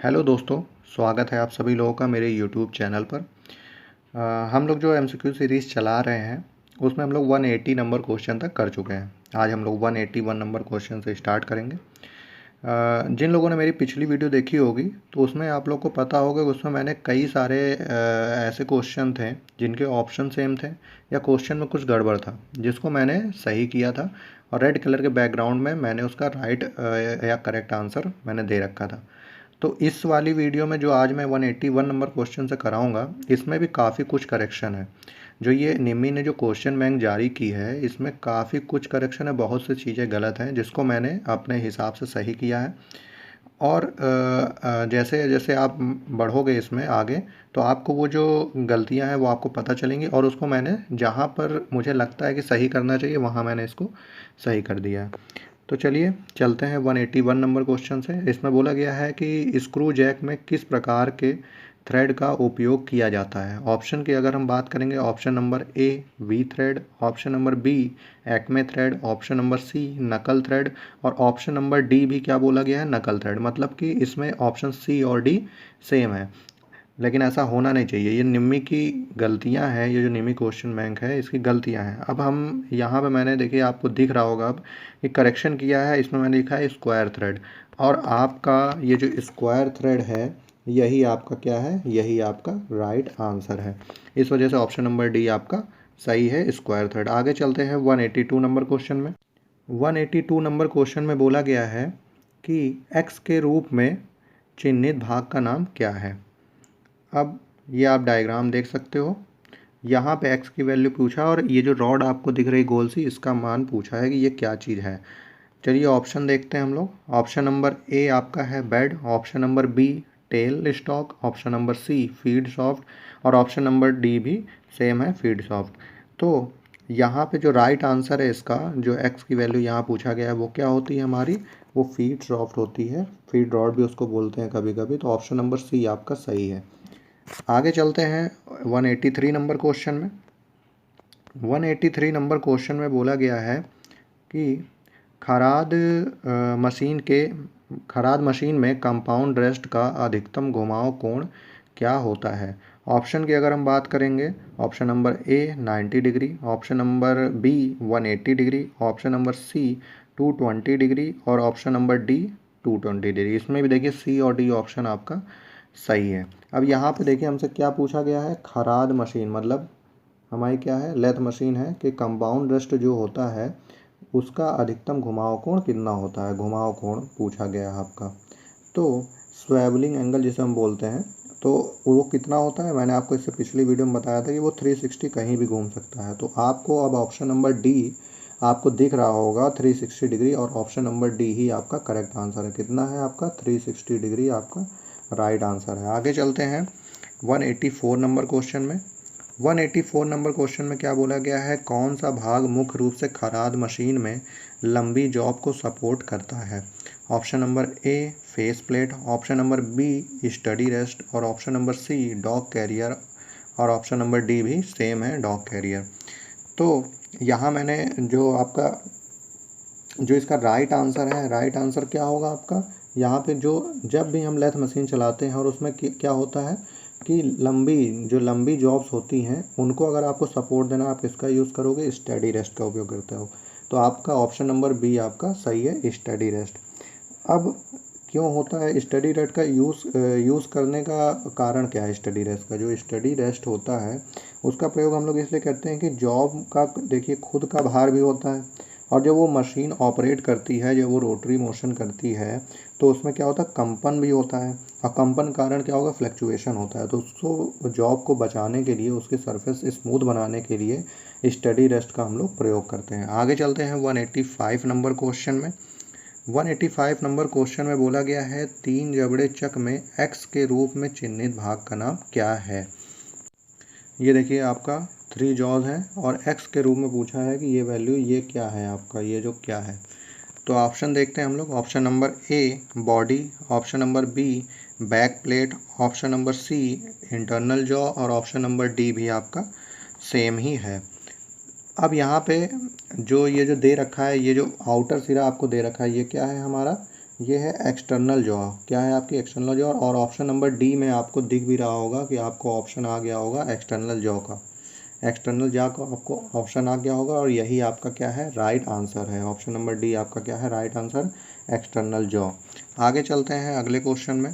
Hello दोस्तों, स्वागत है आप सभी लोगों का मेरे यूट्यूब चैनल पर। हम लोग जो एमसीक्यू सीरीज़ चला रहे हैं उसमें हम लोग 180 नंबर क्वेश्चन तक कर चुके हैं। आज हम लोग 181 नंबर क्वेश्चन से स्टार्ट करेंगे। जिन लोगों ने मेरी पिछली वीडियो देखी होगी तो उसमें आप लोग को पता होगा कि उसमें मैंने कई सारे ऐसे क्वेश्चन थे जिनके ऑप्शन सेम थे या क्वेश्चन में कुछ गड़बड़ था जिसको मैंने सही किया था और रेड कलर के बैकग्राउंड में मैंने उसका राइट या करेक्ट आंसर मैंने दे रखा था। तो इस वाली वीडियो में जो आज मैं 181 नंबर क्वेश्चन से कराऊंगा इसमें भी काफ़ी कुछ करेक्शन है। जो ये निम्मी ने जो क्वेश्चन बैंक जारी की है इसमें काफ़ी कुछ करेक्शन है, बहुत सी चीज़ें गलत हैं जिसको मैंने अपने हिसाब से सही किया है। और जैसे जैसे आप बढ़ोगे इसमें आगे तो आपको वो जो गलतियां हैं वो आपको पता चलेंगी और उसको मैंने जहाँ पर मुझे लगता है कि सही करना चाहिए वहाँ मैंने इसको सही कर दिया है। तो चलिए चलते हैं 181 नंबर क्वेश्चन से। इसमें बोला गया है कि स्क्रू जैक में किस प्रकार के थ्रेड का उपयोग किया जाता है। ऑप्शन की अगर हम बात करेंगे, option number A V thread, option number B Acme thread, option number C knuckle thread और ऑप्शन नंबर डी भी क्या बोला गया है, नकल थ्रेड। मतलब कि इसमें ऑप्शन सी और डी सेम है, लेकिन ऐसा होना नहीं चाहिए। ये निम्मी की गलतियां हैं, ये जो निम्मी क्वेश्चन बैंक है इसकी गलतियां हैं। अब हम यहाँ पे मैंने देखिए आपको दिख रहा होगा अब ये करेक्शन किया है। इसमें मैंने लिखा है स्क्वायर थ्रेड और आपका ये जो स्क्वायर थ्रेड है यही आपका क्या है, यही आपका राइट आंसर है। इस वजह से ऑप्शन नंबर डी आपका सही है, स्क्वायर थ्रेड। आगे चलते हैं 182 नंबर क्वेश्चन में। 182 नंबर क्वेश्चन में बोला गया है कि एक्स के रूप में चिन्हित भाग का नाम क्या है। अब ये आप डायग्राम देख सकते हो, यहाँ पे x की वैल्यू पूछा और ये जो रॉड आपको दिख रही गोल सी इसका मान पूछा है कि ये क्या चीज़ है। चलिए ऑप्शन देखते हैं हम लोग। ऑप्शन नंबर ए आपका है bed, option number B tailstock, option number C feed shaft और ऑप्शन नंबर डी भी सेम है, फीड सॉफ्ट। तो यहाँ पे जो राइट आंसर है इसका, जो x की वैल्यू यहाँ पूछा गया है वो क्या होती है हमारी, वो फीड सॉफ्ट होती है, फीड रॉड भी उसको बोलते हैं कभी कभी। तो ऑप्शन नंबर सी आपका सही है। आगे चलते हैं 183 नंबर क्वेश्चन में। 183 नंबर क्वेश्चन में बोला गया है कि खराद खराद मशीन में कंपाउंड रेस्ट का अधिकतम घुमाव कोण क्या होता है। ऑप्शन की अगर हम बात करेंगे, option number A 90 degree, option number B 180 degree, option number C 220 degree और ऑप्शन नंबर डी 220 डिग्री। इसमें भी देखिए सी और डी ऑप्शन आपका सही है। अब यहाँ पे देखिए हमसे क्या पूछा गया है, खराद मशीन मतलब हमारी क्या है, लेथ मशीन है कि कंपाउंड रेस्ट जो होता है उसका अधिकतम घुमाव कोण कितना होता है। घुमाव कोण पूछा गया है आपका। तो स्वेवलिंग एंगल जिसे हम बोलते हैं तो वो कितना होता है, मैंने आपको इससे पिछली वीडियो में बताया था कि वो 360 कहीं भी घूम सकता है। तो आपको अब ऑप्शन नंबर डी आपको दिख रहा होगा 360 डिग्री और ऑप्शन नंबर डी ही आपका करेक्ट आंसर है। कितना है आपका, 360 डिग्री आपका राइट आंसर है। आगे चलते हैं 184 नंबर क्वेश्चन में। 184 नंबर क्वेश्चन में क्या बोला गया है, कौन सा भाग मुख्य रूप से खराद मशीन में लंबी जॉब को सपोर्ट करता है। Option number A face plate, option number B study rest और option number C dog carrier और ऑप्शन नंबर डी भी सेम है, डॉग कैरियर। तो यहाँ मैंने जो आपका जो इसका राइट आंसर है, राइट आंसर क्या होगा आपका, यहाँ पे जो जब भी हम लेथ मशीन चलाते हैं और उसमें क्या होता है कि लंबी जॉब्स होती हैं उनको अगर आपको सपोर्ट देना आप किसका यूज़ करोगे, स्टडी रेस्ट का उपयोग करते हो। तो आपका ऑप्शन नंबर बी आपका सही है, स्टडी रेस्ट। अब क्यों होता है स्टडी रेस्ट का यूज़ करने का कारण क्या है। स्टडी रेस्ट का, जो स्टडी रेस्ट होता है उसका प्रयोग हम लोग इसलिए करते हैं कि जॉब का देखिए खुद का भार भी होता है और जब वो मशीन ऑपरेट करती है, जब वो रोटरी मोशन करती है तो उसमें क्या होता है, कंपन भी होता है और कंपन कारण क्या होगा, फ्लक्चुएशन होता है। तो उसको जॉब को बचाने के लिए, उसकी सरफेस स्मूथ बनाने के लिए स्टडी रेस्ट का हम लोग प्रयोग करते हैं। आगे चलते हैं 185 नंबर क्वेश्चन में। 185 नंबर क्वेश्चन में बोला गया है, तीन जबड़े चक में एक्स के रूप में चिन्हित भाग का नाम क्या है। ये देखिए आपका 3 जॉज है और x के रूप में पूछा है कि ये वैल्यू ये क्या है आपका, ये जो क्या है। तो ऑप्शन देखते हैं हम लोग। Option number A body, option number B back plate, option number C internal jaw और ऑप्शन नंबर डी भी आपका सेम ही है। अब यहाँ पे जो ये जो दे रखा है, ये जो आउटर सिरा आपको दे रखा है ये क्या है हमारा, ये है एक्सटर्नल जॉ। क्या है आपकी एक्सटर्नल जॉ। और ऑप्शन नंबर डी में आपको दिख भी रहा होगा कि आपको ऑप्शन आ गया होगा एक्सटर्नल जॉ का। एक्सटर्नल जॉ का आपको ऑप्शन आ गया होगा और यही आपका क्या है राइट आंसर है। ऑप्शन नंबर डी आपका क्या है राइट आंसर एक्सटर्नल जॉ। आगे चलते हैं अगले क्वेश्चन में।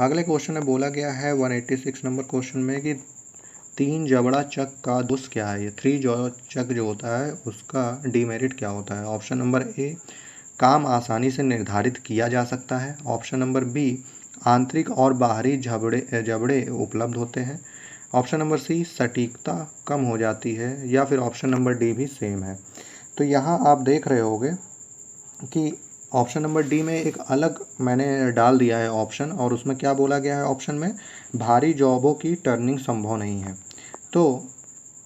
अगले क्वेश्चन में बोला गया है 186 नंबर क्वेश्चन में कि 3 जबड़ा चक का दोष क्या है। ये 3 जॉ चक जो होता है उसका डीमेरिट क्या होता है। ऑप्शन नंबर ए काम आसानी से निर्धारित किया जा सकता है। ऑप्शन नंबर बी आंतरिक और बाहरी जबड़े उपलब्ध होते हैं। ऑप्शन नंबर सी सटीकता कम हो जाती है। या फिर ऑप्शन नंबर डी भी सेम है। तो यहाँ आप देख रहे होगे कि ऑप्शन नंबर डी में एक अलग मैंने डाल दिया है ऑप्शन, और उसमें क्या बोला गया है ऑप्शन में भारी जॉबों की टर्निंग संभव नहीं है। तो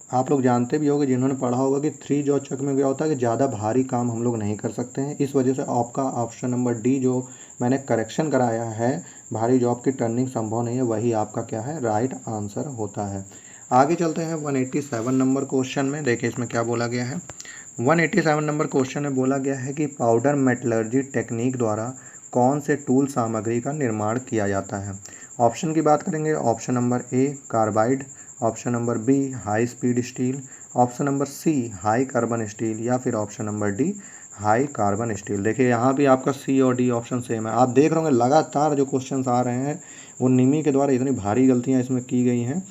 आप लोग जानते भी होंगे जिन्होंने पढ़ा होगा कि 3 जॉ चक में क्या होता है कि ज़्यादा भारी काम हम लोग नहीं कर सकते हैं। इस वजह से आपका ऑप्शन नंबर डी जो मैंने करेक्शन कराया है भारी जॉब की टर्निंग संभव नहीं है, वही आपका क्या है राइट आंसर होता है। आगे चलते हैं 187 नंबर क्वेश्चन में। देखिए इसमें क्या बोला गया है। 187 नंबर क्वेश्चन में बोला गया है कि पाउडर मेटलर्जी टेक्निक द्वारा कौन से टूल सामग्री का निर्माण किया जाता है। ऑप्शन की बात करेंगे। Option number A carbide, option number B high speed steel, option number C high carbon steel, या फिर option number D high carbon steel. देखिए यहाँ भी आपका सी और डी ऑप्शन सेम है। आप देख रहे होंगे लगातार जो क्वेश्चंस आ रहे हैं वो निमी के द्वारा इतनी भारी गलतियाँ इसमें की गई हैं,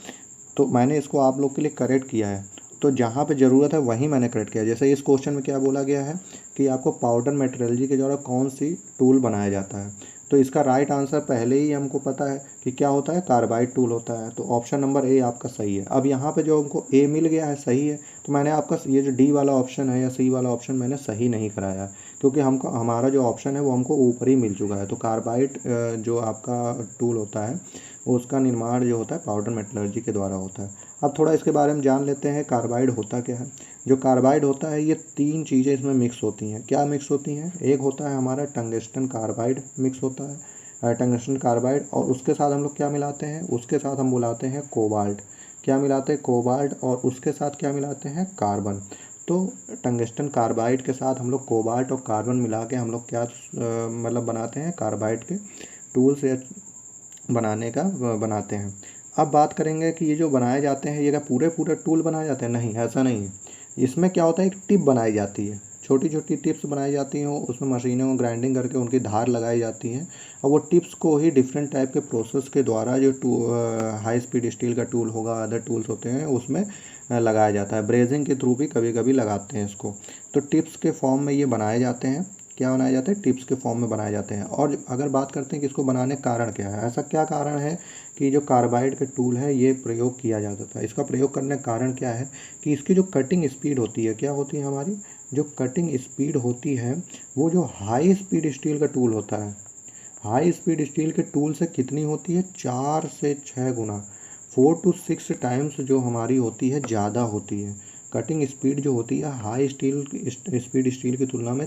तो मैंने इसको आप लोग के लिए करेक्ट किया है। तो जहाँ पे ज़रूरत है वहीं मैंने करेक्ट किया। जैसे इस क्वेश्चन में क्या बोला गया है कि आपको पाउडर मेटेरियलॉजी के द्वारा कौन सी टूल बनाया जाता है, तो इसका राइट आंसर पहले ही हमको पता है कि क्या होता है कार्बाइड टूल होता है। तो ऑप्शन नंबर ए आपका सही है। अब यहाँ पे जो हमको ए मिल गया है सही है, तो मैंने आपका ये जो डी वाला ऑप्शन है या सी वाला ऑप्शन मैंने सही नहीं कराया, क्योंकि हमको हमारा जो ऑप्शन है वो हमको ऊपर ही मिल चुका है। तो कार्बाइड जो आपका टूल होता है उसका निर्माण जो होता है पाउडर मेटलर्जी के द्वारा होता है। अब थोड़ा इसके बारे में जान लेते हैं कार्बाइड होता क्या है। जो कार्बाइड होता है ये 3 चीज़ें इसमें मिक्स होती हैं। क्या मिक्स होती हैं। एक होता है हमारा टंगस्टन कार्बाइड मिक्स होता है, टंगस्टन कार्बाइड, और उसके साथ हम लोग क्या मिलाते हैं, उसके साथ हम बुलाते हैं कोबाल्ट। क्या मिलाते हैं कोबाल्ट, और उसके साथ क्या मिलाते हैं कार्बन। तो टंगस्टन कार्बाइड के साथ हम लोग कोबाल्ट और कार्बन मिला के हम लोग क्या मतलब बनाते हैं कार्बाइड के टूल्स या बनाने का बनाते हैं। अब बात करेंगे कि ये जो बनाए जाते हैं ये क्या पूरे पूरे टूल बनाए जाते हैं। नहीं, ऐसा नहीं है। इसमें क्या होता है एक टिप बनाई जाती है, छोटी छोटी टिप्स बनाई जाती हैं, उसमें मशीनों को ग्राइंडिंग करके उनकी धार लगाई जाती है, और वो टिप्स को ही डिफरेंट टाइप के प्रोसेस के द्वारा जो हाई स्पीड स्टील का टूल होगा अदर टूल्स होते हैं उसमें लगाया जाता है। ब्रेजिंग के थ्रू भी कभी कभी लगाते हैं इसको। तो टिप्स के फॉर्म में ये बनाए जाते हैं। क्या बनाए जाते हैं टिप्स के फॉर्म में बनाए जाते हैं। और अगर बात करते हैं कि इसको बनाने का कारण क्या है, ऐसा क्या कारण है कि जो कार्बाइड के टूल है ये प्रयोग किया जाता था। इसका प्रयोग करने का कारण क्या है कि इसकी जो कटिंग स्पीड होती है, क्या होती है हमारी जो कटिंग स्पीड होती है वो जो हाई स्पीड स्टील का टूल होता है, हाई स्पीड स्टील के टूल से कितनी होती है 4 से 6 गुना, 4 to 6 टाइम्स जो हमारी होती है ज़्यादा होती है। कटिंग स्पीड जो होती है हाई स्पीड स्टील की तुलना में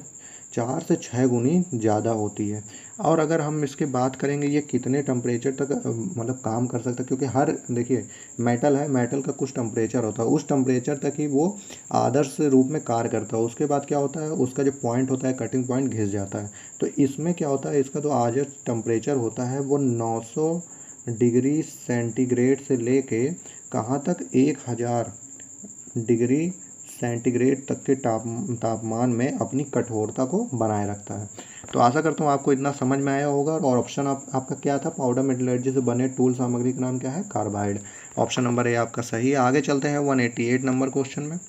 4 से 6 गुनी ज़्यादा होती है। और अगर हम इसके बात करेंगे ये कितने टेम्परेचर तक मतलब काम कर सकता है, क्योंकि हर देखिए मेटल है, मेटल का कुछ टेम्परेचर होता है, उस टेम्परेचर तक ही वो आदर्श रूप में कार्य करता है। उसके बाद क्या होता है उसका जो पॉइंट होता है कटिंग पॉइंट घिस जाता है। तो इसमें क्या होता है इसका जो आदर्श टेम्परेचर होता है वो 900 डिग्री सेंटीग्रेड से लेके कहाँ तक 1000 डिग्री सेंटीग्रेड तक के तापमान में अपनी कठोरता को बनाए रखता है। तो आशा करता हूँ आपको इतना समझ में आया होगा। और ऑप्शन आपका क्या था पाउडर मेटलर्जी से बने टूल सामग्री का नाम क्या है कार्बाइड। ऑप्शन नंबर ए आपका सही है। आगे चलते हैं 188 नंबर क्वेश्चन में।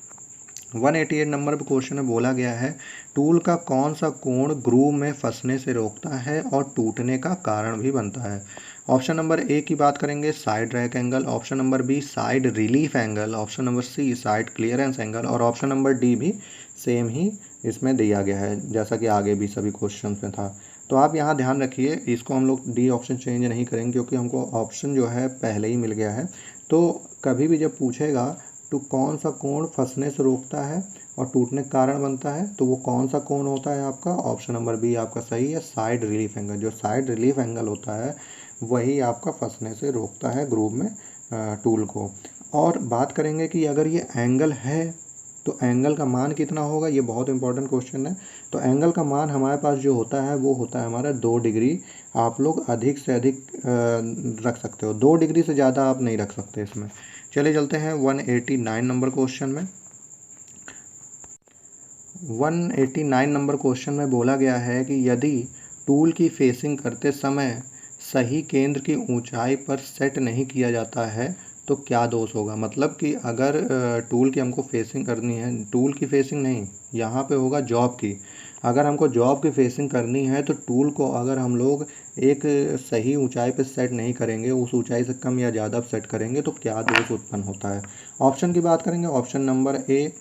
188 नंबर पर क्वेश्चन में बोला गया है टूल का कौन सा कोण ग्रूव में फंसने से रोकता है और टूटने का कारण भी बनता है। ऑप्शन नंबर ए की बात करेंगे side rake angle, option number B side relief angle, option number C side clearance angle, और ऑप्शन नंबर डी भी सेम ही इसमें दिया गया है जैसा कि आगे भी सभी क्वेश्चन में था। तो आप यहाँ ध्यान रखिए इसको हम लोग डी ऑप्शन चेंज नहीं करेंगे क्योंकि हमको ऑप्शन जो है पहले ही मिल गया है। तो कभी भी जब पूछेगा तो कौन सा कोण फंसने से रोकता है और टूटने का कारण बनता है, तो वो कौन सा कोण होता है आपका ऑप्शन नंबर बी आपका सही है साइड रिलीफ एंगल। जो साइड रिलीफ एंगल होता है वही आपका फंसने से रोकता है ग्रूव में टूल को। और बात करेंगे कि अगर ये एंगल है तो एंगल का मान कितना होगा, ये बहुत इंपॉर्टेंट क्वेश्चन है। तो एंगल का मान हमारे पास जो होता है वो होता है हमारा 2 डिग्री। आप लोग अधिक से अधिक रख सकते हो, 2 डिग्री से ज़्यादा आप नहीं रख सकते इसमें। चलिए चलते हैं 189 नंबर क्वेश्चन में। 189 नंबर क्वेश्चन में बोला गया है कि यदि टूल की फेसिंग करते समय सही केंद्र की ऊंचाई पर सेट नहीं किया जाता है तो क्या दोष होगा। मतलब कि अगर टूल की हमको फेसिंग करनी है, टूल की फेसिंग नहीं, यहाँ पे होगा जॉब की। अगर हमको जॉब की फेसिंग करनी है तो टूल को अगर हम लोग एक सही ऊंचाई पे सेट नहीं करेंगे, उस ऊंचाई से कम या ज़्यादा सेट करेंगे तो क्या दोष उत्पन्न होता है। ऑप्शन की बात करेंगे, ऑप्शन नंबर ए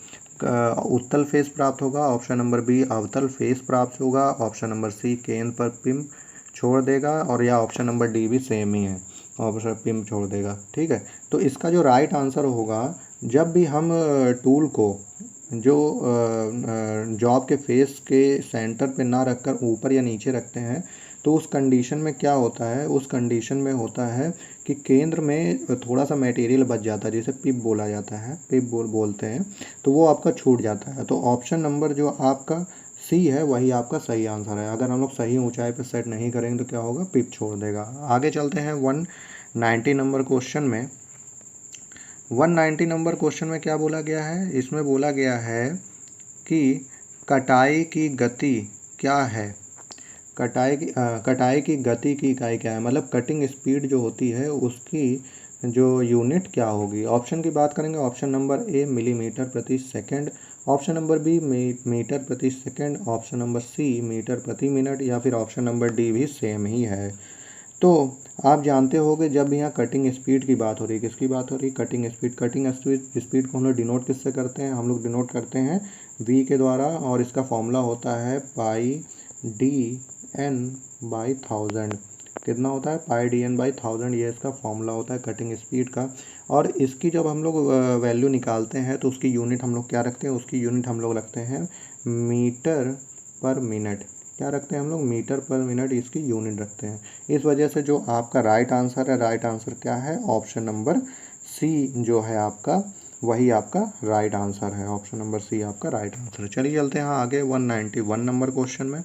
उत्तल फेस प्राप्त होगा, ऑप्शन नंबर बी अवतल फेस प्राप्त होगा, ऑप्शन नंबर सी केंद्र पर पिम छोड़ देगा, और या ऑप्शन नंबर डी भी सेम ही है, ऑप्शन पिम छोड़ देगा। ठीक है, तो इसका जो राइट आंसर होगा, जब भी हम टूल को जो जॉब के फेस के सेंटर पे ना रखकर ऊपर या नीचे रखते हैं तो उस कंडीशन में क्या होता है, उस कंडीशन में होता है कि केंद्र में थोड़ा सा मटेरियल बच जाता है, जिसे पिप बोला जाता है, पिप बोलते हैं, तो वो आपका छूट जाता है। तो ऑप्शन नंबर जो आपका सी है वही आपका सही आंसर है। अगर हम लोग सही ऊंचाई पर सेट नहीं करेंगे तो क्या होगा, पिप छोड़ देगा। आगे चलते हैं 190 नंबर क्वेश्चन में। 190 नंबर क्वेश्चन में क्या बोला गया है, इसमें बोला गया है कि कटाई की गति क्या है। कटाई की गति की इकाई क्या है, मतलब कटिंग स्पीड जो होती है उसकी जो यूनिट क्या होगी। ऑप्शन की बात करेंगे, ऑप्शन नंबर ए मिलीमीटर प्रति second, option number B metre प्रति second, option number C metre प्रति मिनट, या फिर ऑप्शन नंबर डी भी सेम ही है। तो आप जानते होंगे जब यहाँ कटिंग स्पीड की बात हो रही है, किसकी बात हो रही है, कटिंग स्पीड। कटिंग स्पीड को हम लोग डिनोट किससे करते हैं, हम लोग डिनोट करते हैं v के द्वारा, और इसका फॉर्मूला होता है पाई डी एन बाई 1000। कितना होता है, पाई डी एन बाई 1000, ये इसका फॉर्मूला होता है कटिंग स्पीड का। और इसकी जब हम लोग वैल्यू निकालते हैं तो उसकी यूनिट हम लोग क्या रखते हैं, उसकी यूनिट हम लोग रखते हैं मीटर पर मिनट। क्या रखते हैं हम लोग, मीटर पर मिनट इसकी यूनिट रखते हैं। इस वजह से जो आपका राइट आंसर है, राइट आंसर क्या है, ऑप्शन नंबर सी जो है आपका, वही आपका राइट आंसर है। ऑप्शन नंबर सी आपका राइट आंसर है। चलिए चलते हैं आगे 191 नंबर क्वेश्चन में।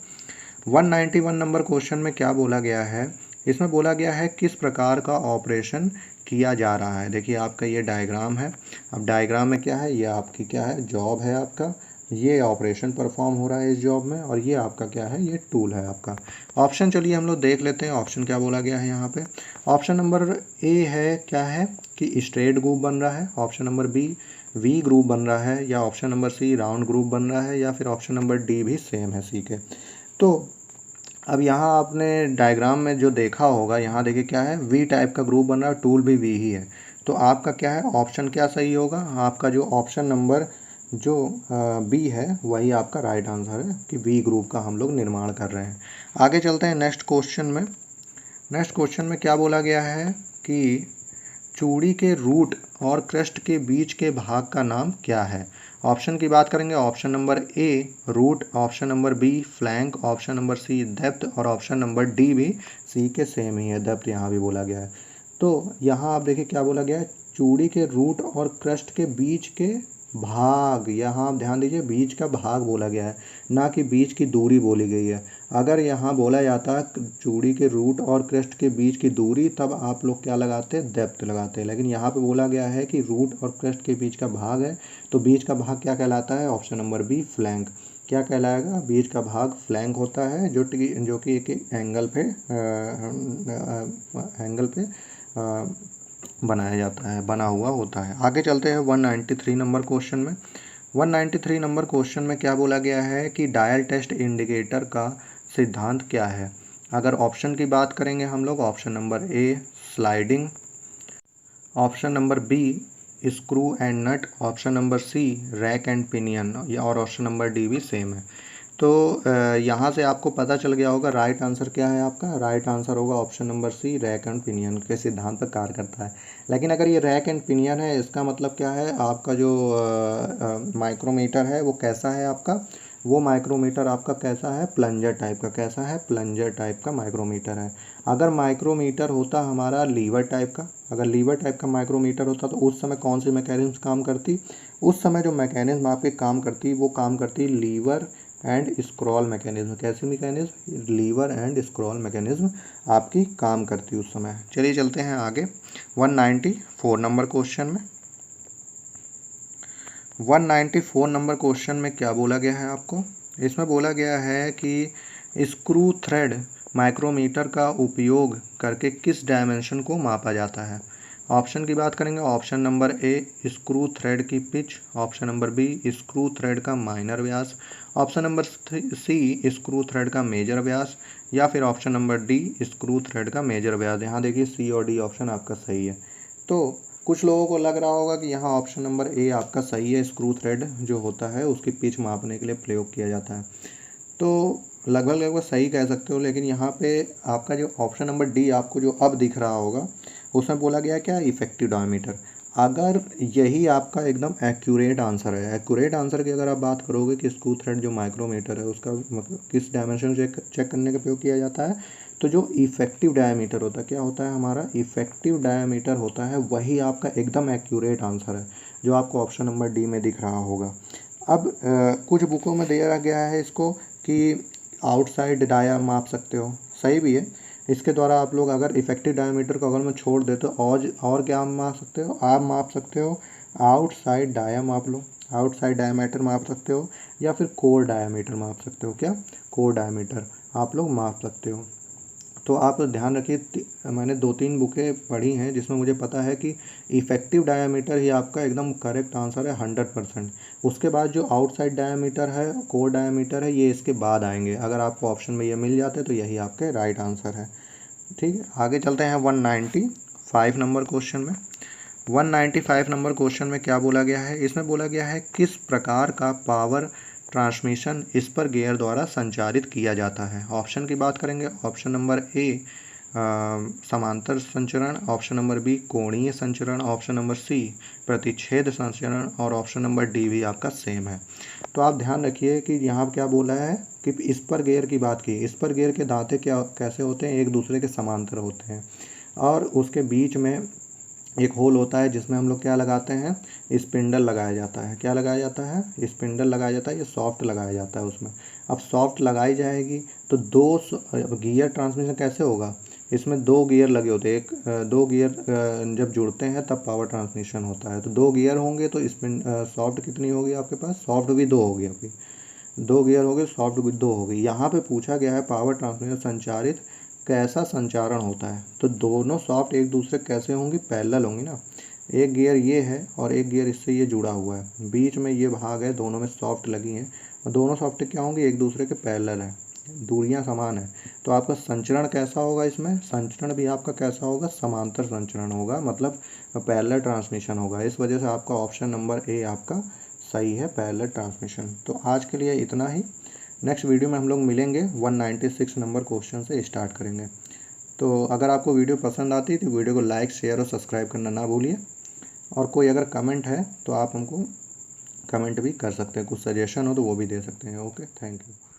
191 नंबर क्वेश्चन में क्या बोला गया है, इसमें बोला गया है किस प्रकार का ऑपरेशन किया जा रहा है। देखिए आपका ये डायग्राम है। अब डायग्राम में क्या है, ये आपकी क्या है, जॉब है आपका, ये ऑपरेशन परफॉर्म हो रहा है इस जॉब में, और ये आपका क्या है, ये टूल है आपका। ऑप्शन चलिए हम लोग देख लेते हैं, ऑप्शन क्या बोला गया है यहाँ पे। ऑप्शन नंबर ए है, क्या है कि स्ट्रेट ग्रुप बन रहा है, option number B V group बन रहा है, या option number C round group बन रहा है, या फिर ऑप्शन नंबर डी भी सेम है सी के। तो अब यहाँ आपने डायग्राम में जो देखा होगा, यहाँ देखिए क्या है, वी टाइप का ग्रुप बन रहा है, टूल भी वी ही है। तो आपका क्या है, ऑप्शन क्या सही होगा, आपका जो ऑप्शन नंबर जो बी है वही आपका राइट आंसर है कि वी ग्रुप का हम लोग निर्माण कर रहे हैं। आगे चलते हैं नेक्स्ट क्वेश्चन में। नेक्स्ट क्वेश्चन में क्या बोला गया है कि चूड़ी के रूट और क्रस्ट के बीच के भाग का नाम क्या है। ऑप्शन की बात करेंगे, option number A root, option number B flank, option number C depth, और ऑप्शन नंबर डी भी सी के सेम ही है, डेप्थ यहाँ भी बोला गया है। तो यहाँ आप देखिए क्या बोला गया है, चूड़ी के रूट और क्रस्ट के बीच के भाग, यहाँ आप ध्यान दीजिए बीच का भाग बोला गया है, ना कि बीच की दूरी बोली गई है। अगर यहाँ बोला जाता चूड़ी के रूट और क्रस्ट के बीच की दूरी, तब आप लोग क्या लगाते हैं, डेप्थ लगाते हैं। लेकिन यहाँ पे बोला गया है कि रूट और क्रस्ट के बीच का भाग है, तो बीच का भाग क्या कहलाता है, ऑप्शन नंबर बी फ्लैंक। क्या कहलाएगा, बीच का भाग फ्लैंक होता है, जो कि एक एंगल पे बनाया जाता है, बना हुआ होता है। आगे चलते हैं 193 नंबर क्वेश्चन में। 193 नंबर क्वेश्चन में क्या बोला गया है कि डायल टेस्ट इंडिकेटर का सिद्धांत क्या है। अगर ऑप्शन की बात करेंगे हम लोग, option number A sliding, option number B screw and nut, option number C rack and pinion, और ऑप्शन नंबर डी भी सेम है। तो यहाँ से आपको पता चल गया होगा राइट आंसर क्या है आपका, राइट आंसर होगा option number C rack and pinion के सिद्धांत पर कार्य करता है। लेकिन अगर ये रैक एंड पिनियन है, इसका मतलब क्या है, आपका जो माइक्रोमीटर है वो कैसा है आपका, वो माइक्रोमीटर आपका कैसा है, प्लंजर टाइप का। कैसा है, प्लंजर टाइप का माइक्रोमीटर है। अगर माइक्रोमीटर होता हमारा लीवर टाइप का, अगर लीवर टाइप का माइक्रोमीटर होता तो उस समय कौन सी मैकेनिज्म काम करती, उस समय जो मैकेनिज्म आपके काम करती वो काम करती लीवर एंड स्क्रॉल मैकेनिज्म। कैसी mechanism, lever and scroll mechanism आपकी काम करती उस समय। चलिए चलते हैं आगे 194 नंबर क्वेश्चन में। 194 नंबर क्वेश्चन में क्या बोला गया है आपको, इसमें बोला गया है कि स्क्रू थ्रेड माइक्रोमीटर का उपयोग करके किस डायमेंशन को मापा जाता है। ऑप्शन की बात करेंगे, option number A screw thread की pitch, option number B screw thread का माइनर व्यास, option number C screw thread का मेजर व्यास, या फिर option number D screw thread का मेजर व्यास। यहाँ देखिए सी और डी ऑप्शन आपका सही है। तो कुछ लोगों को लग रहा होगा कि यहाँ ऑप्शन नंबर ए आपका सही है, स्क्रू थ्रेड जो होता है उसकी पिच मापने के लिए प्रयोग किया जाता है। तो लगभग लगभग सही कह सकते हो, लेकिन यहाँ पे आपका जो ऑप्शन नंबर डी आपको जो अब दिख रहा होगा उसमें बोला गया क्या, इफेक्टिव डायमीटर। अगर यही आपका एकदम एक्यूरेट आंसर है, एक्यूरेट आंसर की अगर आप बात करोगे कि स्क्रू थ्रेड जो माइक्रोमीटर है उसका मतलब किस डायमेंशन चेक करने का प्रयोग किया जाता है, तो जो इफेक्टिव डायमीटर होता है, क्या होता है हमारा इफेक्टिव डायमीटर होता है, वही आपका एकदम एक्यूरेट आंसर है जो आपको ऑप्शन नंबर डी में दिख रहा होगा। अब कुछ बुकों में दिया गया है इसको कि आउटसाइड डाया माप सकते हो, सही भी है। इसके द्वारा आप लोग अगर इफेक्टिव डायमीटर को अगर मैं छोड़ दे तो और क्या आप माप सकते हो, आप माप सकते हो आउटसाइड डाया माप लो, आउटसाइड डायमीटर माप सकते हो, या फिर कोर डायमीटर माप सकते हो। क्या, कोर डायमीटर आप लोग माप सकते हो। तो आप ध्यान रखिए, मैंने 2-3 बुकें पढ़ी हैं जिसमें मुझे पता है कि इफेक्टिव डायमीटर ही आपका एकदम करेक्ट आंसर है 100%। उसके बाद जो आउटसाइड डायमीटर है, कोर डायमीटर है, ये इसके बाद आएंगे। अगर आपको ऑप्शन में ये मिल जाते तो यही आपके राइट आंसर है। ठीक है, आगे चलते हैं 195 नंबर क्वेश्चन में। 195 नंबर क्वेश्चन में क्या बोला गया है, इसमें बोला गया है किस प्रकार का पावर ट्रांसमिशन इस पर गियर द्वारा संचारित किया जाता है। ऑप्शन की बात करेंगे, ऑप्शन नंबर ए समांतर संचरण, ऑप्शन नंबर बी कोणीय संचरण, ऑप्शन नंबर सी प्रतिच्छेद संचरण, और ऑप्शन नंबर डी भी आपका सेम है। तो आप ध्यान रखिए कि यहाँ क्या बोला है कि इस पर गियर की बात की, इस पर गियर के दांते क्या कैसे होते हैं, एक दूसरे के समांतर होते हैं, और उसके बीच में एक होल होता है जिसमें हम लोग क्या लगाते हैं, स्पिंडल लगाया जाता है। क्या लगाया जाता है, स्पिंडल लगाया जाता है, ये सॉफ्ट लगाया जाता है उसमें। अब सॉफ्ट लगाई जाएगी तो गियर ट्रांसमिशन कैसे होगा, इसमें 2 गियर लगे होते हैं, 2 गियर जब जुड़ते हैं तब पावर ट्रांसमिशन होता है। तो 2 गियर होंगे तो सॉफ्ट कितनी होगी आपके पास, सॉफ्ट भी 2 होगी आपकी, 2 गियर हो गए, सॉफ्ट भी 2 होगी। यहाँ पे पूछा गया है पावर ट्रांसमिशन संचारित कैसा संचारण होता है, तो दोनों सॉफ्ट एक दूसरे कैसे होंगी, पैरेलल होंगी ना। एक गियर ये है और एक गियर इससे ये जुड़ा हुआ है, बीच में ये भाग है, दोनों में सॉफ्ट लगी हैं, और दोनों सॉफ्ट क्या होंगी, एक दूसरे के पैरेलल है, दूरियां समान है। तो आपका संचरण कैसा होगा, इसमें संचरण भी आपका कैसा होगा, समांतर संचरण होगा, मतलब पैरेलल ट्रांसमिशन होगा। इस वजह से आपका ऑप्शन नंबर ए आपका सही है, पैरेलल ट्रांसमिशन। तो आज के लिए इतना ही, नेक्स्ट वीडियो में हम लोग मिलेंगे 196 नंबर क्वेश्चन से स्टार्ट करेंगे। तो अगर आपको वीडियो पसंद आती है तो वीडियो को लाइक, शेयर और सब्सक्राइब करना ना भूलिए। और कोई अगर कमेंट है तो आप हमको कमेंट भी कर सकते हैं, कुछ सजेशन हो तो वो भी दे सकते हैं। Okay, thank you.